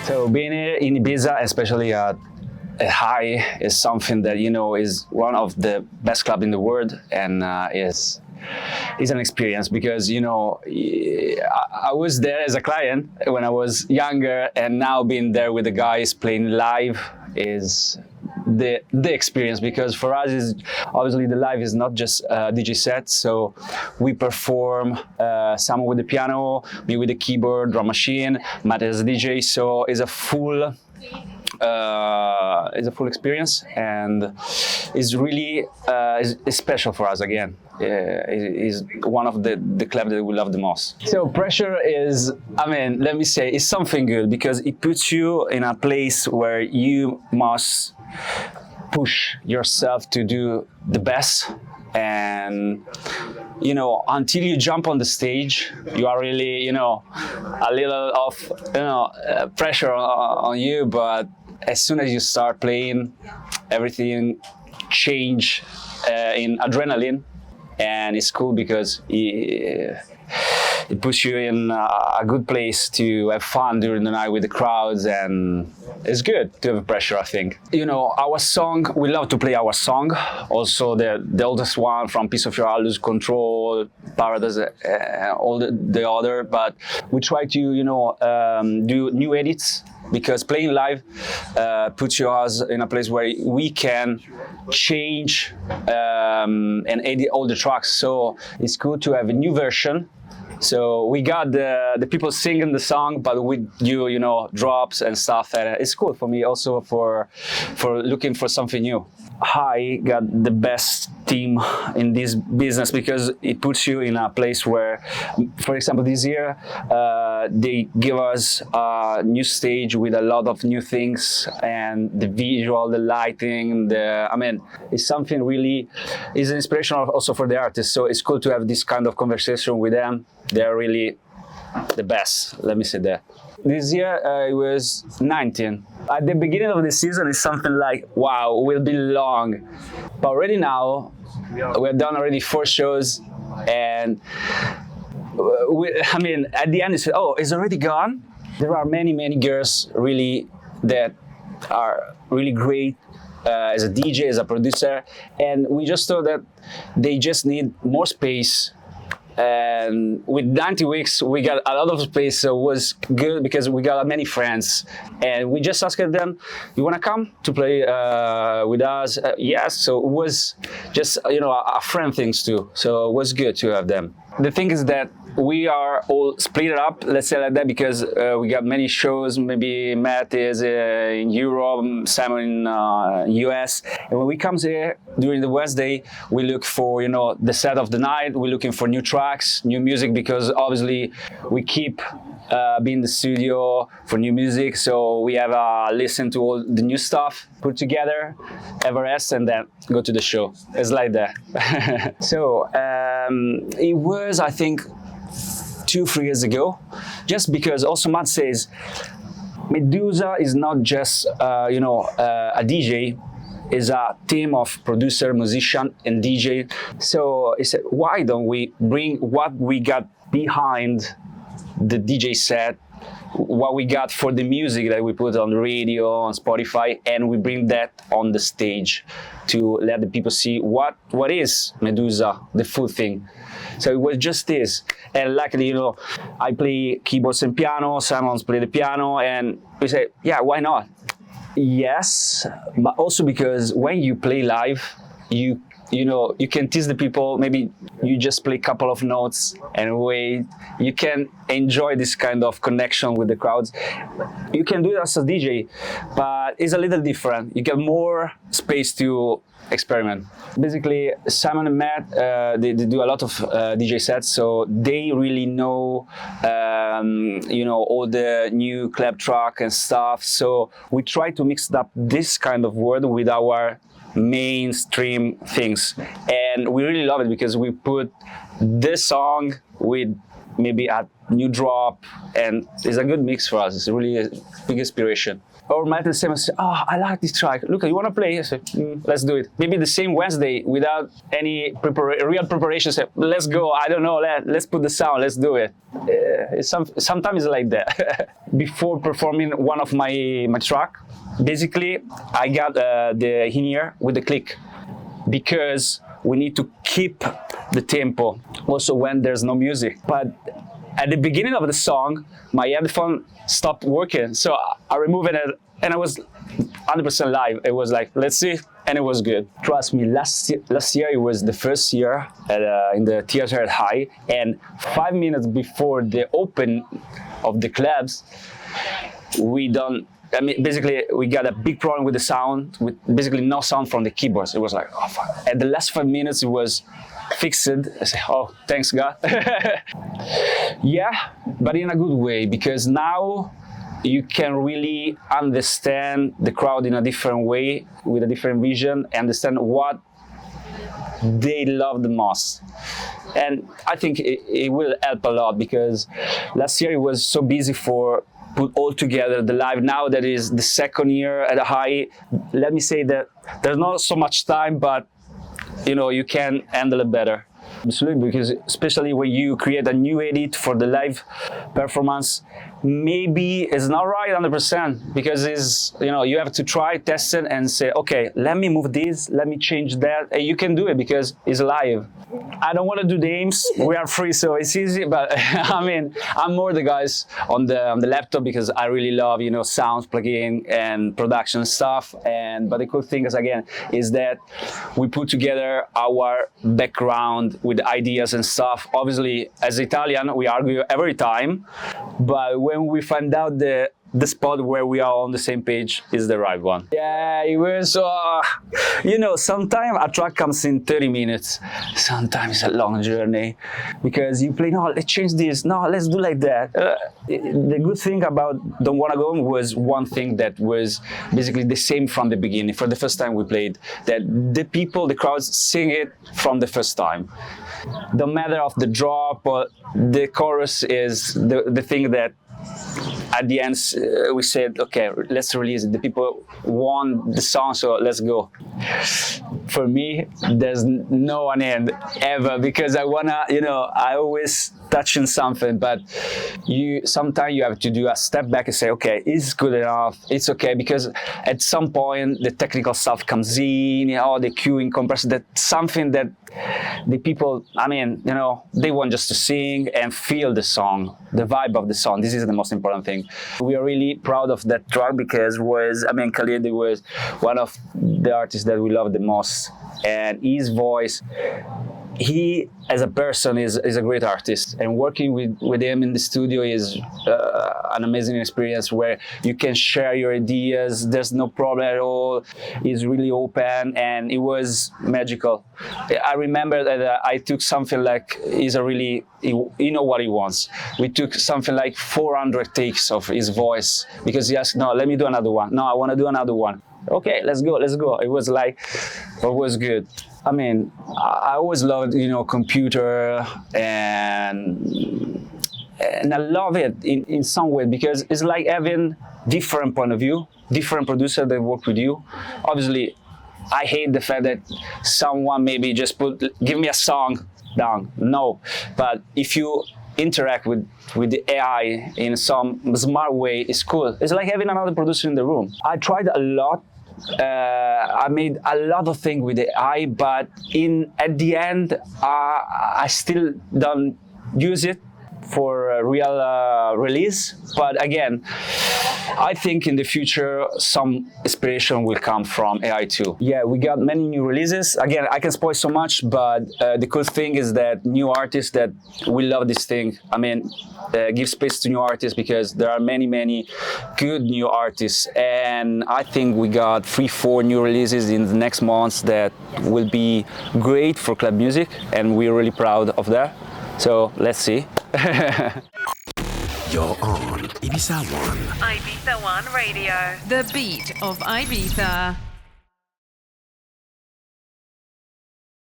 So being here in Ibiza, especially at Hï, is something that is one of the best clubs in the world, and is an experience because I was there as a client when I was younger, and now being there with the guys playing live is the experience, because for us is obviously the live is not just a DJ set, so we perform some with the piano, me with the keyboard, drum machine, Matt as a DJ, so it's a full experience, and it's really is special for us again. Is one of the clubs that we love the most. So pressure is, let me say, it's something good because it puts you in a place where you must push yourself to do the best, and until you jump on the stage, you are really a little of pressure on you, but as soon as you start playing, everything change in adrenaline, and it's cool because it puts you in a good place to have fun during the night with the crowds, and it's good to have pressure, I think. Our song, we love to play our song, also the oldest one from Piece of Your Heart, Lose Control, Paradise, all the other, but we try to do new edits, because playing live puts us in a place where we can change and edit all the tracks, so it's good to have a new version. So we got the people singing the song, but with drops and stuff, and it's cool for me also for looking for something new. Hï got the best team in this business because it puts you in a place where, for example, this year they give us a new stage with a lot of new things, and the visual, the lighting, it's something really is inspirational also for the artists. So it's cool to have this kind of conversation with them. They're really the best, let me say that. This year it was 19. At the beginning of the season, it's something like, wow, it will be long. But already now, we have done already 4 shows, and at the end, it's, oh, it's already gone? There are many, many girls really that are really great as a DJ, as a producer, and we just thought that they just need more space. And with 90 weeks, we got a lot of space, so it was good because we got many friends. And we just asked them, you want to come to play with us? Yes, so it was just, a friend things too. So it was good to have them. The thing is that we are all split up, let's say like that, because we got many shows. Maybe Matt is in Europe, Simon in US. And when we come here during the Wednesday, we look for the set of the night. We're looking for new tracks, new music, because obviously we keep being in the studio for new music. So we have listen to all the new stuff, put together, have a rest, and then go to the show. It's like that. So it was, I think, 2-3 years ago, just because also Matt says Meduza is not just a DJ, is a team of producer, musician, and DJ. So he said, why don't we bring what we got behind the DJ set, what we got for the music that we put on the radio, on Spotify, and we bring that on the stage to let the people see what is Meduza, the full thing. So it was just this, and luckily, I play keyboards and piano, Simon's play the piano, and we say, yeah, why not? Yes, but also because when you play live, you can tease the people. Maybe you just play a couple of notes and wait. You can enjoy this kind of connection with the crowds. You can do it as a DJ, but it's a little different. You get more space to experiment. Basically, Simon and Matt, they do a lot of DJ sets, so they really know, all the new club track and stuff. So we try to mix up this kind of word with our mainstream things, and we really love it because we put this song with maybe add new drop, and it's a good mix for us. It's really a big inspiration. Or might the same say, oh, I like this track. Luca, you want to play? I say, let's do it. Maybe the same Wednesday without any real preparation. Say, let's go. I don't know. Let's put the sound. Let's do it. Sometimes it's like that. Before performing one of my track, basically I got the in-ear with the click because we need to keep the tempo also when there's no music. But at the beginning of the song, my headphone stopped working, so I removed it, and I was 100% live. It was like, let's see, and it was good. Trust me, last year it was the first year in the theater at Hï, and 5 minutes before the open of the clubs, basically we got a big problem with the sound, with basically no sound from the keyboards. It was like, oh fuck. At the last 5 minutes it was fixed. I said, oh, thanks God. Yeah, but in a good way, because now you can really understand the crowd in a different way, with a different vision, understand what they love the most. And I think it will help a lot, because last year it was so busy for put all together the live. Now that is the second year at a Hï, let me say that there's not so much time, but you can handle it better. Absolutely, because especially when you create a new edit for the live performance, maybe it's not right 100%, because it's, you have to try, test it, and say, okay, let me move this, let me change that, and you can do it because it's live. I don't want to do the aims. We are free, so it's easy. But I mean, I'm more the guys on the laptop, because I really love sound plugin and production stuff. But the cool thing is that we put together our background with ideas and stuff. Obviously, as Italian, we argue every time, but when we find out the spot where we are on the same page is the right one. Yeah, it was, sometimes a track comes in 30 minutes. Sometimes it's a long journey, because you play, no, let's change this, no, let's do like that. The good thing about Don't Wanna Go was one thing that was basically the same from the beginning. For the first time we played, that the crowds sing it from the first time. The matter of the drop or the chorus is the thing that at the end we said, okay, let's release it. The people want the song, so let's go. For me, there's no one end ever, because I wanna, I always touching something, but sometimes you have to do a step back and say, okay, it's good enough, it's okay, because at some point the technical stuff comes in, the queuing, compressor, that's something that the people, they want just to sing and feel the song, the vibe of the song. This is the most important thing. We are really proud of that track, because Khalid was one of the artists that we love the most, and his voice, he as a person is a great artist, and working with him in the studio is an amazing experience, where you can share your ideas. There's no problem at all. He's really open, and it was magical. I remember that I took something like, you know what he wants. We took something like 400 takes of his voice, because he asked, no, let me do another one. No, I want to do another one. Okay, let's go. It was good. I always loved, computer, and I love it in some way, because it's like having different point of view, different producer that work with you. Obviously, I hate the fact that someone maybe just give me a song down. No, but if you interact with the AI in some smart way, it's cool. It's like having another producer in the room. I tried a lot. I made a lot of things with the AI, but at the end, I still don't use it for a real release. But again, I think in the future some inspiration will come from AI too. Yeah, we got many new releases. Again, I can spoil so much, but the cool thing is that new artists that will love this thing. Give space to new artists, because there are many good new artists, and I think we got 3-4 new releases in the next months that will be great for club music, and we're really proud of that. So let's see. You're on Ibiza 1. Ibiza 1 Radio. The beat of Ibiza.